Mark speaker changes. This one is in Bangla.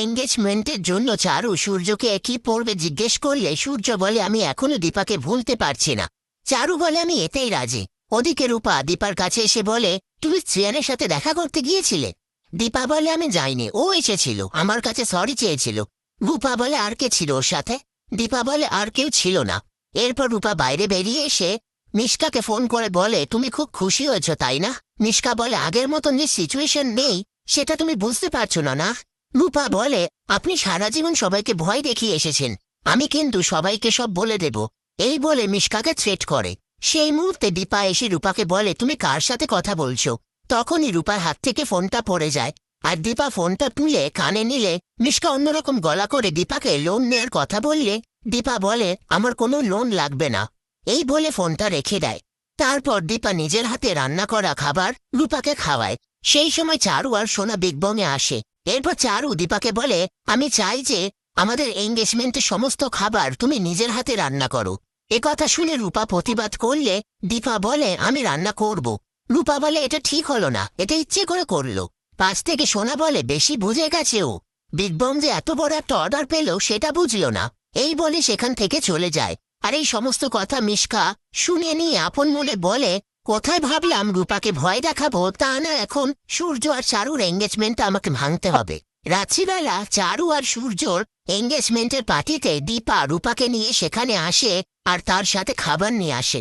Speaker 1: এঙ্গেজমেন্টের জন্য চারু সূর্যকে কি পড়বে জিজ্ঞেস করলে সূর্য বলে আমি এখনো দীপাকে ভুলতে পারছি না। চারু বলে আমি এতেই রাজি। ওদিকে রূপা দীপার কাছে এসে বলে তুমি শ্রেয়ানের সাথে দেখা করতে গিয়েছিলে? দীপা বলে আমি যাইনি, ও এসেছিল, আমার কাছে সরি চেয়েছিল। রূপা বলে আর কে ছিল ওর সাথে? দীপা বলে আর কেউ ছিল না। এরপর রূপা বাইরে বেরিয়ে এসে মিশকাকে ফোন করে বলে তুমি খুব খুশি হয়েছ তাই না? মিশকা বলে আগের মতন যে সিচুয়েশন নেই সেটা তুমি বুঝতে পারছো না না? রূপা বলে আপনি সারা জীবন সবাইকে ভয় দেখিয়ে এসেছেন, আমি কিন্তু সবাইকে সব বলে দেব। এই বলে মিশকাকে থ্রেট করে। সেই মুহূর্তে দীপা এসে রূপাকে বলে তুমি কার সাথে কথা বলছো? তখনই রূপার হাত থেকে ফোনটা পড়ে যায়। আর দীপা ফোনটা তুলে কানে নিলে মিশকা অন্যরকম গলা করে দীপাকে লোন নেয়ার কথা বললে দীপা বলে আমার কোনো লোন লাগবে না। এই বলে ফোনটা রেখে দেয়। তারপর দীপা নিজের হাতে রান্না করা খাবার রূপাকে খাওয়ায়। সেই সময় চারু আর সোনা বিগ বংয়ে আসে। এরপর চারু দীপাকে বলে আমি চাই যে আমাদের এঙ্গেজমেন্টের সমস্ত খাবার তুমি নিজের হাতে রান্না করো। কথা শুনে রূপা প্রতিবাদ করলে দীপা বলে আমি রান্না করব। রূপা বলে এটা ঠিক হলো না, এটা ইচ্ছে করে করলো। পাশ থেকে সোনা বলে বেশি বুঝে গেছে ও, বিগ বং যে এত বড় একটা অর্ডার পেল সেটা বুঝলো না। এই বলে সেখান থেকে চলে যায়। আর এই সমস্ত কথা মিশকা শুনে নিয়ে আপন মনে বলে কোথায় ভাবলাম রূপাকে ভয় দেখাবো, তা না এখন সূর্য আর চারুর এঙ্গেজমেন্টটা আমাকে ভাঙতে হবে। রাত্রিবেলা চারু আর সূর্যর এঙ্গেজমেন্টের পার্টিতে দীপা রূপাকে নিয়ে সেখানে আসে আর তার সাথে খাবার নিয়ে আসে।